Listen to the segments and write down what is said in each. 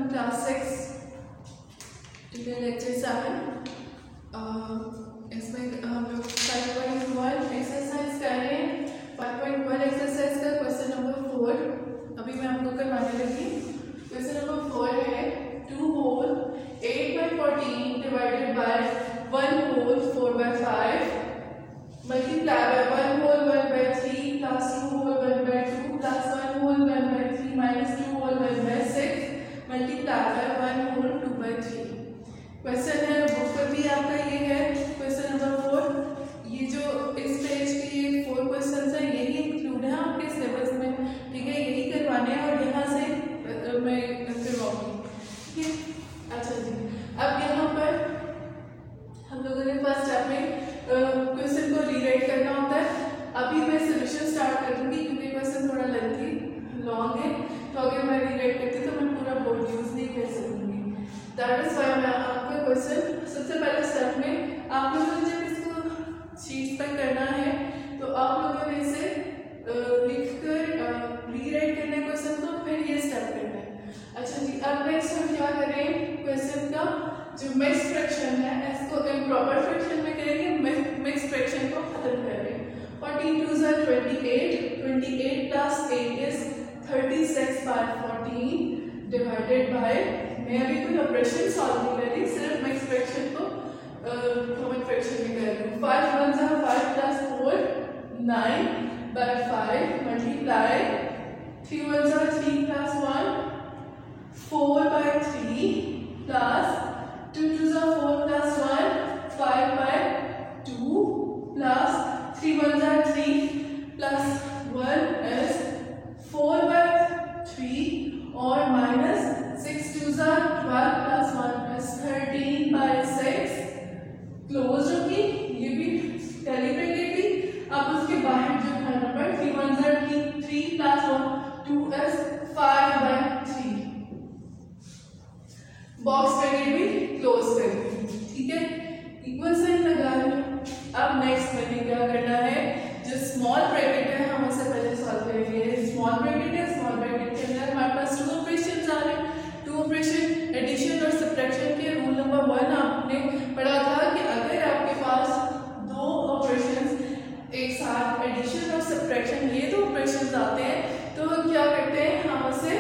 Class 6 ठीक है, lecture 7। इसमें हम लोग 5.1 एक्सरसाइज कर रहे हैं। 5.1 एक्सरसाइज का क्वेश्चन नंबर 4 अभी मैं आपको करवाने लगी। क्वेश्चन नंबर 4 है 2 whole 8/14 divided by 1 whole 4/5 multiply by 1 whole 1/3 plus 2 whole 1/2 plus 1 whole 1/3 minus 2 whole 1/6 multiply by 1 whole 2/3। Question है, बुक पर भी आपका ये है क्वेश्चन नंबर 4। ये जो इस पेज के ये 4 क्वेश्चन है यही इंक्लूड है आपके सिलेबस में, ठीक है, यही करवाने हैं और यहाँ से मैं करवाऊंगी, ठीक है। अच्छा जी, अब यहाँ पर हम लोगों ने फर्स्ट स्टेप में क्वेश्चन को रीराइट करना होता है। अभी मैं सोल्यूशन स्टार्ट कर दूंगी क्योंकि क्वेश्चन थोड़ा लेंथी लॉन्ग है, तो अगर मैं रीराइट करती तो मैं पूरा बोर्ड यूज नहीं कर सकूंगी। दैट इज वाई मैं आपका क्वेश्चन सबसे पहले स्टेप में आप लोगों ने जब इसको शीट पर करना है तो आप लोगों ने इसे लिखकर रीराइट करना है क्वेश्चन, तो फिर ये स्टेप करना है। अच्छा जी, अब नेक्स्ट हम क्या करें, क्वेश्चन का जो मिक्स फ्रैक्शन है इसको इम्प्रॉपर फ्रैक्शन में करेंगे, मिक्स फ्रैक्शन को खत्म करेंगे। 14 2 are 28 28 plus 8 is 36/14 divided by, मैं अभी कोई ऑपरेशन सॉल्व नहीं कर रही, सिर्फ मिक्स फ्रैक्शन को कॉमन फ्रैक्शन में कर रही हूँ। 5 1 are 5 plus 4 9/5 multiply 3 1 are 3 plus 1 4/3 plus 2 2 are 4 plus 1 5/2 plus 3 1 are 3 plus 1 is 4/3 और minus 6 2 are 12 plus 1 is 13/6 close होगी, ये भी कैलिब्रेटेड भी। अब उसके बाहर जो था number 3 1 are 3 plus 1 2 is 5/3 box bracket भी क्लोज कर दी, ठीक है, इक्वल साइन लगा लो। अब नेक्स्ट मैंने क्या करना है, जो स्मॉल ब्रैकेट है हम उसे पहले सॉल्व करेंगे। स्मॉल ब्रैकेट है, स्मॉल ब्रैकेट के अंदर हमारे पास 2 ऑपरेशन आ रहे हैं। 2 ऑपरेशन एडिशन और सब्ट्रैक्शन के रूल नंबर 1 आपने पढ़ा था कि अगर आपके पास 2 ऑपरेशंस एक साथ एडिशन और सब्ट्रैक्शन ये 2 ऑपरेशंस आते हैं तो क्या करते हैं, हम उसे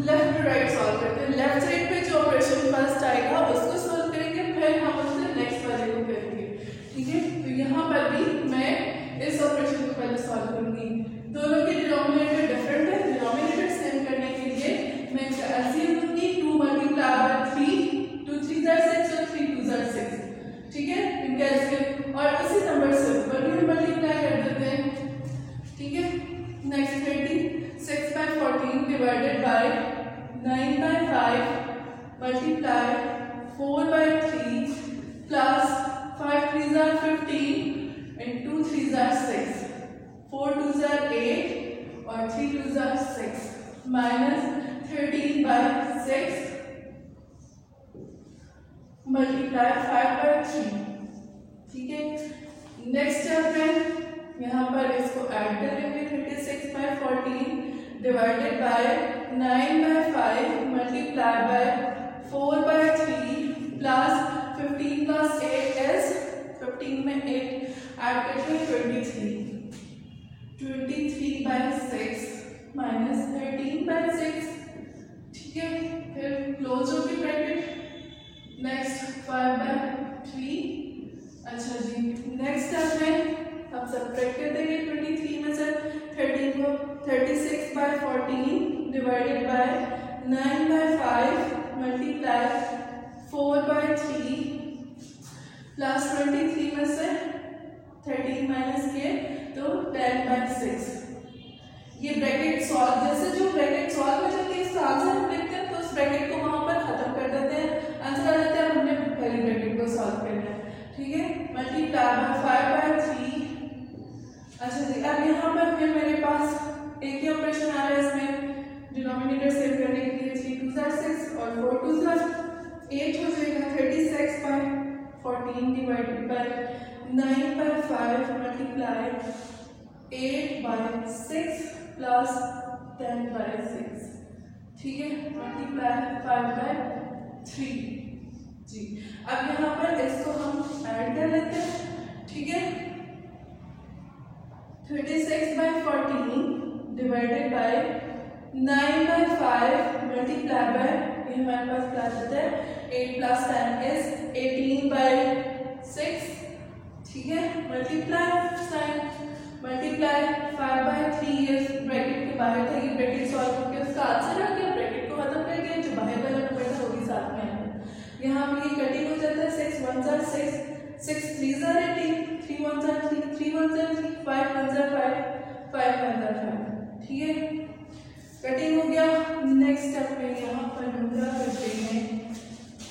लेफ्ट टू राइट सॉल्व करते हैं। लेफ्ट साइड पे जो ऑपरेशन फर्स्ट आएगा उसको सॉल्व करेंगे, फिर हम उससे नेक्स्ट वाले को करेंगे, ठीक है। तो यहाँ पर भी मैं इस ऑपरेशन को पहले सॉल्व करूंगी। दोनों के डिनोमिनेटर डिफरेंट है, डिनोमिनेटर सेम करने के लिए मैं इसका एलसीएम लूंगी। 2 मल्टीप्लाई बाय 3 2 3 are 6 और 3 2 are 6, ठीक है, इनका एलसीएम और इसी नंबर से मल्टीप्लाई कर देते हैं, ठीक है। Next 36/14 divided by 9/5 multiply 4/3 plus 5 3 are 15 and 2 3 are 6 4 2 are 8 और 3 2 are 6 माइनस 13/6 मल्टीप्लाई 5/3, ठीक है। नेक्स्ट स्टेप में यहाँ पर इसको ऐड करेंगे। 36/14 divided by 9/5 multiply by 4/3 plus 15 plus 8 is 15 में 8 ऐड करके 23/6 माइनस 13/6, ठीक है। फिर क्लोज होगी ब्रैकेट। नेक्स्ट 5/3। अच्छा जी, नेक्स्ट स्टेप में अब सब्ट्रैक्ट कर देंगे 23 में से 13 को। 36/14 डिवाइडेड बाय 9/5 मल्टीप्लाई 4/3 प्लस 23 में से 13 माइनस किए तो 10/6। ये ब्रैकेट सॉल्व, जैसे जो ब्रैकेट सॉल्व हो जाती है इसका आंसर हम लिखते हैं तो उस ब्रैकेट को वहां पर खत्म कर देते हैं, आंसर आ जाता है। हमने पहली ब्रैकेट को सॉल्व करना है, ठीक है। Multiply by 5/3। अच्छा जी, अब यहाँ पर फिर मेरे पास एक ही ऑपरेशन आ रहा है, इसमें डिनोमिनेटर सेव करने के लिए 3 2 are 6 और 4 2 are 8 हो जाएगा। 36/14 डिवाइडेड बाय 9/5 मल्टीप्लाई 8/6 प्लस 10/6, ठीक है, मल्टीप्लाई 5/3 जी। अब यहाँ पर इसको हम ऐड कर लेते हैं, ठीक है। 36/14 डिवाइडेड बाय 9/5 मल्टीप्लाई बाय, ये हमारे पास क्या आता है 8 + 10 इज 18/6, ठीक है। Multiply sign, multiply 5/3 is bracket के बाहर था, ये ब्रैकेट सॉल्व करके उसका आंसर आ गया, ब्रैकेट को खत्म कर दिया, जो बाहर वाला नंबर था वो भी साथ में आया। यहाँ पे ये कटिंग हो जाता है, 6 1s are 6, 6 3s are 18, 3 1s are 3, 3 1s are 3, 5 1s are 5, 5 1s are 5, ठीक है। कटिंग हो गया। नेक्स्ट स्टेप में यहाँ पर हम क्या करते हैं,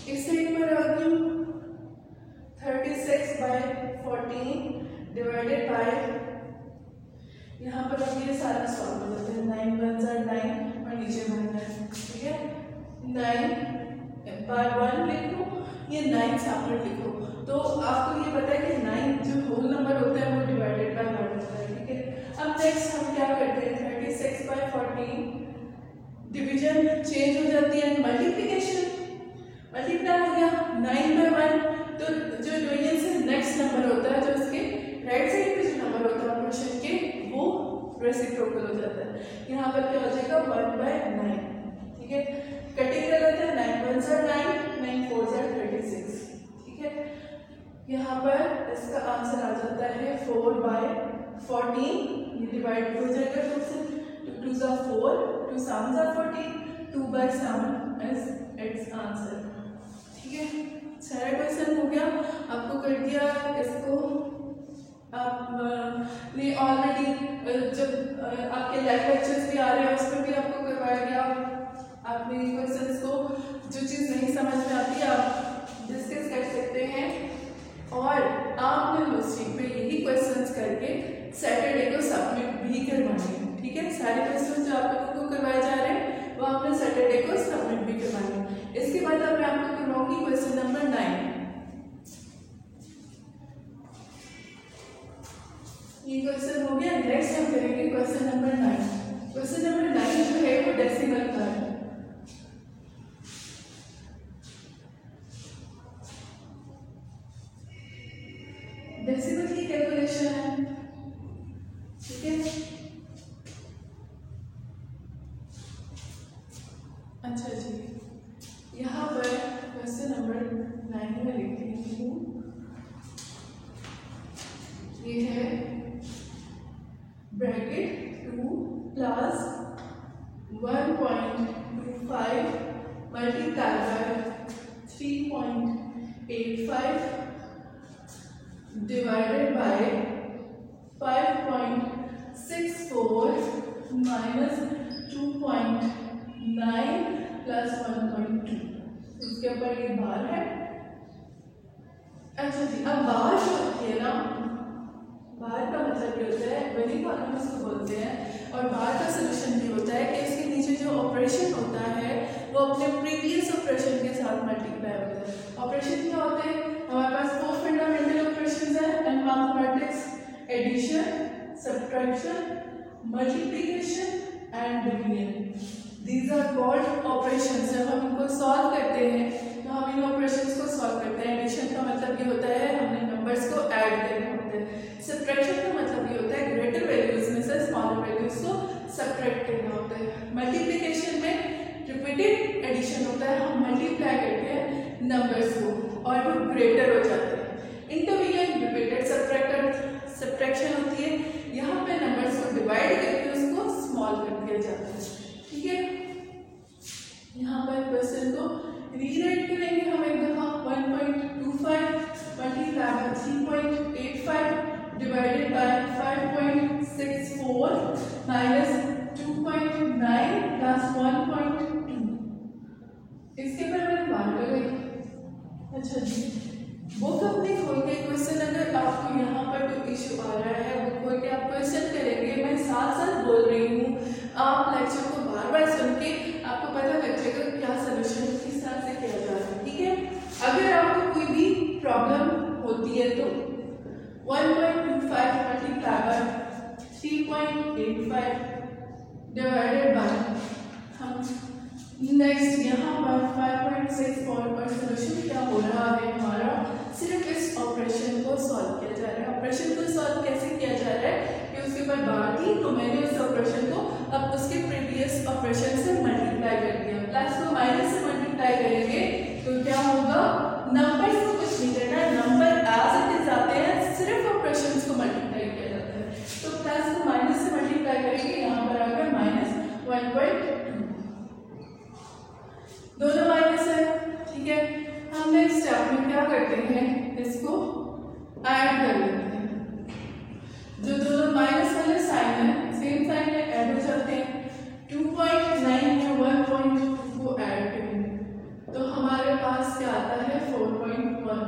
इस साइड पर आ गई 36/14 डिवाइडेड बाय, यहाँ पर अब ये सारा सॉल्व हो जाता है, 9 1s are 9 और नीचे 1 है, ठीक है। 9/1 लिखो, ये 9 सेपरेट लिखो, तो आपको ये पता है कि 9 जो होल नंबर होता है वो डिवाइडेड बाय 1 होता है, ठीक है। अब नेक्स्ट हम क्या करते हैं, 36/14 डिवीजन चेंज हो जाती है, मल्टीप्लिकेशन, मल्टीप्लाई हो गया 9/1, तो जो डिवीजन से नेक्स्ट नंबर होता है, जो उसके राइट साइड पे जो नंबर होता है ऑपरेशन के, वो रेसिप्रोकल हो जाता है। यहाँ पर क्या हो जाएगा 1/9, ठीक है। कटिंग कर लेते हैं, 9 1s are 9, 9 4s are 36, ठीक है। यहाँ पर इसका आंसर आ जाता है 4/14, ये डिवाइड हो जाएगा 2 से, 2 2s are 4, 2 7s are 14, 2/7 is its answer, ठीक है। सारा क्वेश्चन हो गया, आपको कर दिया इसको। आपने ऑलरेडी जब आपके लाइव लेक्चर्स भी आ रहे हैं उसमें भी आपको करवाया गया, आपने क्वेश्चंस को जो चीज़ नहीं समझ में आती आप डिस्कस कर सकते हैं, और आपने उस शीट पे यही क्वेश्चंस करके सैटरडे को सबमिट भी करवाने हैं, ठीक है। सारे क्वेश्चंस जो आप लोगों को करवाए जा रहे हैं वो आपने सैटरडे को सबमिट भी करवाने हैं। इसके बाद अब मैं आपको करवाऊंगी क्वेश्चन नंबर 9। ये क्वेश्चन हो गया। नेक्स्ट हम करेंगे क्वेश्चन नंबर 9। क्वेश्चन नंबर 9 जो है वो डेसिमल का है। डेसिमल की कैलकुलेशन है, ठीक है। अच्छा जी, यहाँ पर क्वेश्चन नंबर 9 में लिखती हूँ, ये है bracket 2 + 1.25 multiply by 3.85 divided by 5.64 minus 2.9 plus 1.2। इसके ऊपर ये बार है। अच्छा जी, अब बार जो होती है ना, बार का मतलब ये होता है, वही कॉलम इसको बोलते हैं, और बार का सोल्यूशन ये होता है कि इसके नीचे जो ऑपरेशन होता है वो अपने प्रीवियस ऑपरेशन के साथ मल्टीप्लाई होता है। ऑपरेशन क्या होते हैं, हमारे पास 4 फंडामेंटल ऑपरेशंस हैं in mathematics: addition, subtraction, multiplication and division. These are called operations. जब हम इनको सॉल्व करते हैं तो हम इन ऑपरेशंस को सॉल्व करते हैं। एडिशन का मतलब ये होता है हमने नंबर्स को ऐड करने होते हैं। सब्ट्रैक्शन का मतलब ये होता है ग्रेटर वैल्यूज में से स्मॉलर वैल्यूज को सब्ट्रैक्ट करना होता है। मल्टीप्लिकेशन में रिपीटेड एडिशन होता है, हम मल्टीप्लाई करते हैं नंबर्स को और वो ग्रेटर हो जाते हैं। इंटरमीडिएट रिपीटेड सब्ट्रैक्शन होती है, यहाँ पे नंबर्स को डिवाइड करके उसको स्मॉल कर दिया जाता है, ठीक है। यहाँ पर क्वेश्चन को रीराइट करेंगे हम एक दफा। 1.25 multiply by 3.85 divided by 5.64 minus 2.9 plus 1.2। इसके पर मैंने बात कर गई। अच्छा जी, बुक अपनी खोल के क्वेश्चन, अगर आपको यहाँ पर कोई इशू आ रहा है बुक खोल के आप क्वेश्चन करेंगे, मैं साथ साथ बोल रही हूँ, आप लेक्चर को बार बार सुन के आपको पता लग जाएगा क्या सोल्यूशन किस तरह से किया जा रहा है, ठीक है। अगर आपको कोई भी प्रॉब्लम होती है तो 1.25 मल्टीप्लाई बाय 3.85 डिवाइडेड बाय, हम नेक्स्ट यहाँ पर 5.64 पर सोल्यूशन क्या हो रहा है हमारा, सिर्फ इस ऑपरेशन को सॉल्व किया जा रहा है। ऑपरेशन को सॉल्व कैसे किया जा रहा है कि उसके बाद बार थी तो मैंने उस ऑपरेशन को अब उसके प्रीवियस ऑपरेशन से मल्टीप्लाई कर दिया। प्लस को माइनस से मल्टीप्लाई करेंगे तो क्या होगा, नंबर को कुछ नहीं करना, नंबर एज इट इज आते हैं, सिर्फ ऑपरेशन को मल्टीप्लाई किया जाता है। तो प्लस को माइनस से मल्टीप्लाई करेंगे, यहाँ पर आ गया -1.2, दोनों माइनस है, ठीक है। हम नेक्स्ट स्टेप में क्या करते हैं, इसको ऐड कर लेते हैं। जो दोनों माइनस वाले साइन है सेम साइन है, ऐड हो जाते हैं। 2.9 में 1.2 को ऐड करेंगे तो हमारे पास क्या आता है 4.1।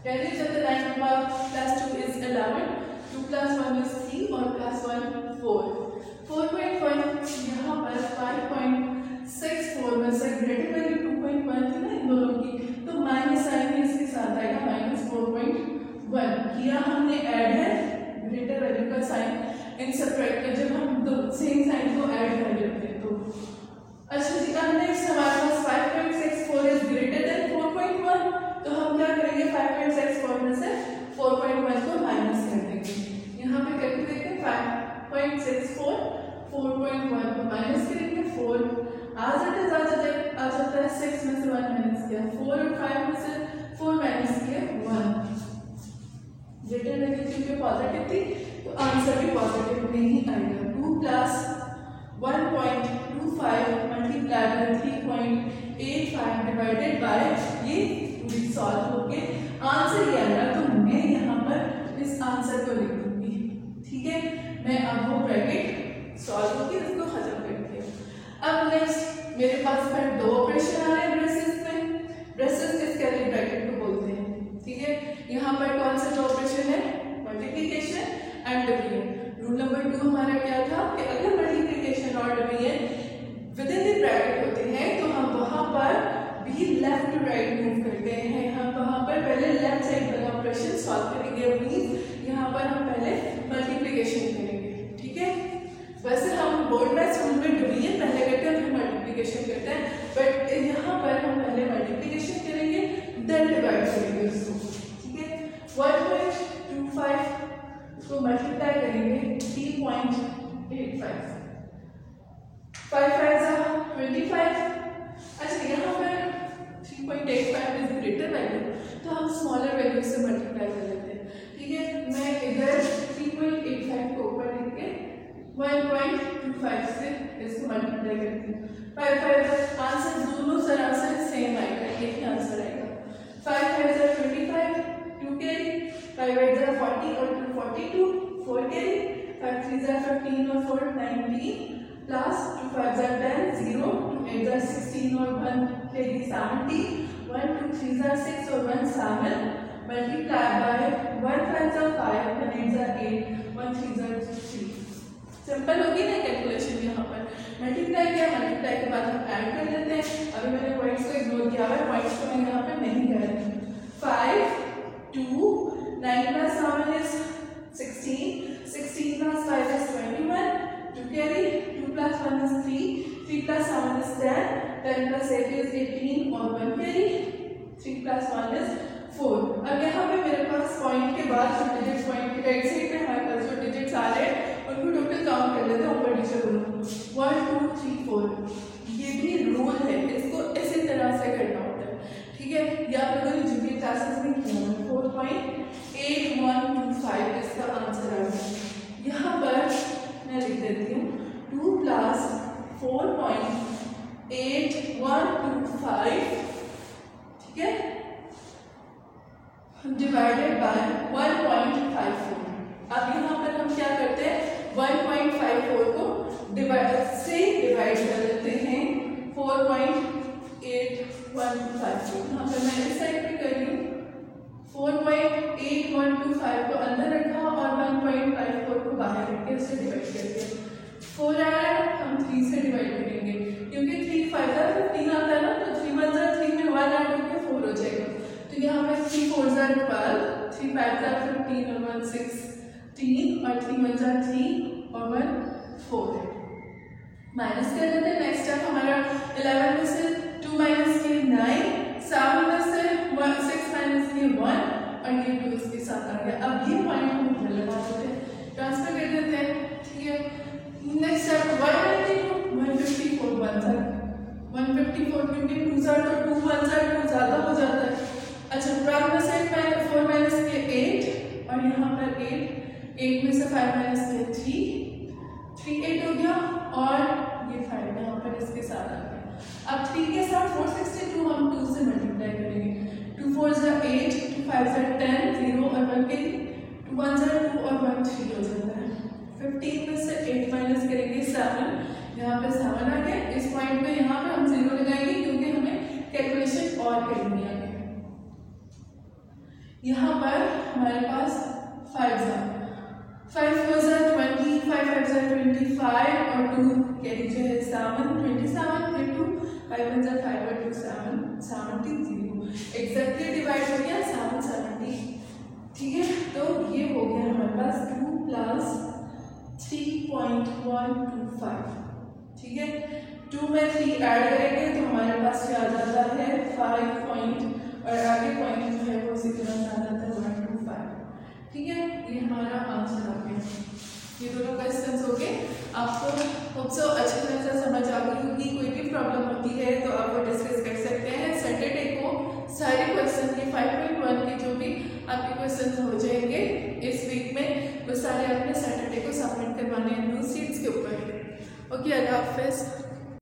कैसे चलते लाइन के बाद +2 is 11, 2 + 1 is 3 और +1 4। 4.1 यहाँ पर 5.64 में से ग्रेटर वैल्यू 2.1 थी ना इन दोनों की, तो माइनस साइन इसके साथ आएगा -4.1। किया हमने ऐड है ग्रेटर वैल्यू का साइन इन सब्ट्रैक्ट कर, जब हम दो सेम साइन को ऐड कर लेते हैं तो। अच्छा जी, अब नेक्स्ट हमारे पास 5.64 इज ग्रेटर देन 4.1, तो हम क्या करेंगे 5.64 में से 4.1 को माइनस कर देंगे। यहाँ पे करके देखते हैं 5.64 4.1 को माइनस करेंगे, 4 आ जाता है 6 में से 1 माइनस किया, 4 और 5 में से 4 माइनस किया 1। ग्रेटर वैल्यू क्योंकि पॉजिटिव थी तो आंसर भी पॉजिटिव में ही आएगा। 2 + 1.25 मल्टीप्लाई बाय 3.85 डिवाइडेड बाय ये सॉल्व होके आंसर ये आएगा, तो मैं यहाँ पर इस आंसर को लिख दूंगी, ठीक है। मैं अब वो ब्रैकेट सॉल्व होके इसको खत्म करती हूँ। अब नेक्स्ट मेरे पास फिर दो ऑपरेशन आ रहे हैं ब्रेसेस में, ब्रेसेस इस कर्ली ब्रैकेट को बोलते हैं, ठीक है। यहाँ पर कौन सा जो ऑपरेशन है, multiplication and division. Rule number 2 हमारा क्या था कि अगर मल्टीप्लिकेशन और division with in the bracket होते हैं तो हम वहां पर भी लेफ्ट टू राइट मूव करते हैं। हम वहां पर पहले लेफ्ट साइड वाला ऑपरेशन सॉल्व करेंगे, मींस यहाँ पर हम पहले मल्टीप्लिकेशन करेंगे, ठीक है। वैसे हम बोर्ड में स्कूल में डिवीजन पहले करते हैं फिर मल्टीप्लिकेशन करते हैं, बट यहाँ पर हम पहले मल्टीप्लिकेशन करेंगे देन डिवाइड करेंगे उसको, ठीक है। 1.25 को मल्टीप्लाई करेंगे 3.85, 5 5 25। अच्छा, यहाँ पर 3.85 इज ग्रेटर वैल्यू तो हम स्मॉलर वैल्यू से मल्टीप्लाई कर लेते हैं, ठीक है। मैं इधर 3.85 को ऊपर लिख के 1.25 से इसको मल्टीप्लाई करती हूँ। 5 5 आंसर दोनों तरह से सेम आएगा, एक ही आंसर आएगा। 5 5 25, 2 कैरी, 5 8 40 और 2 42, 4 कैरी, 5 3 15 और 4 19 प्लस 2 5 10, 0 2 8 16 और 1 कैरी 70, 1 2 3 6 और 1 7 मल्टीप्लाई बाय 1 5 5, 1 8 8, 1 3 3। सिंपल होगी ना कैलकुलेशन। यहाँ पर मल्टीप्लाई किया, मल्टीप्लाई के बाद हम ऐड कर लेते हैं। अभी मैंने पॉइंट्स को इग्नोर किया है, पॉइंट्स को मैं यहाँ पर नहीं कर रही। 5 2 9 + 7 is 16, 16 + 5 is 21, 2 carry, 2 + 1 is 3, 3 + 7 is 10, 10 + 8 is 18 और 1 carry, 3 + 1 is 4। अब यहाँ पे मेरे पास पॉइंट के बाद जो डिजिट पॉइंट के राइट साइड पे हमारे पास जो डिजिट्स आ रहे हैं उनको टोटल काउंट कर लेते हैं ऊपर नीचे दोनों। 1 2 3 4 ये भी रूल है, इसको इसी तरह से करना होता है, ठीक है। या आप लोगों ने जितनी क्लासेस में किया है 4.8125 इसका आंसर आ गया। यहाँ पर मैं लिख देती हूँ 2 + 4.8125, ठीक है, डिवाइडेड बाय 1.54। अब यहाँ पर हम क्या करते हैं 1.54 को डिवाइड कर लेते हैं 4.8125। यहाँ पर मैं इस साइड पे कर रही हूँ 4.8125 को अंदर रखा और 1.54 को बाहर रख के उसे डिवाइड कर दिया। 4 आ रहा है, हम 3 से डिवाइड करेंगे क्योंकि 3 5 15 आता है ना, तो 3 1 3 में 1 ऐड होकर 4 हो जाएगा। तो यहाँ पर 3 4 12, 3 5 15 और 1 16 और 3 1 3 और 1 4 माइनस कर लेते हैं। नेक्स्ट स्टेप हमारा 11 ये पॉइंट हम इधर लगा देते हैं, ट्रांसफर कर देते हैं, ठीक है। नेक्स्ट स्टेप 154 1 तक 154 क्योंकि 2 ज़ार तो 2 1 ज़ार 2 ज़्यादा हो जाता है। अच्छा, 12 में से 4 माइनस के 8 और यहाँ पर 8 में से 5 माइनस के 3 8 हो गया और ये 5 यहाँ पर इसके साथ आ गया। अब 3 के साथ 462 हम 2 से मल्टीप्लाई करेंगे। 2 4 ज़ा 8 2 5 ज़ा 10 0 और 1 के 2 1 ज़ा 2 और 1 3 हो जाता है। 15 में से 8 माइनस करेंगे 7, यहाँ पे 7 आ गया। इस पॉइंट पे यहाँ पे हम 0 लगाएंगे क्योंकि हमें कैलकुलेशन और करनी है। यहाँ पर हमारे पास 5 ज़ा 5 4 ज़ा 20 5 5 ज़ा 25 और 2 कह लीजिए 7 27 फिर 2 5 1 ज़ा 5 और 2 7 70 एग्जैक्टली डिवाइड हो गया 770, ठीक है। तो ये हो गया हमारे पास 2 + 3.125, ठीक है। 2 में 3 ऐड करेंगे तो हमारे पास क्या आ जाता है 5 पॉइंट और आगे पॉइंट जो है वो इसी तरह आ जाता है 125, ठीक है। ये हमारा आंसर आ गया। ये दोनों क्वेश्चंस हो गए। आपको होप सो अच्छी तरह से समझ आ गई होगी। कोई भी प्रॉब्लम होती है तो आप वो डिस्कस कर सकते हैं। सैटरडे को सारे क्वेश्चन के 5.1 के जो भी आपके क्वेश्चन हो जाएंगे इस वीक में, वो सारे आपने सैटरडे को सबमिट करवाने हैं न्यूज़ शीट्स के ऊपर। ओके, अल्लाह हाफिज़।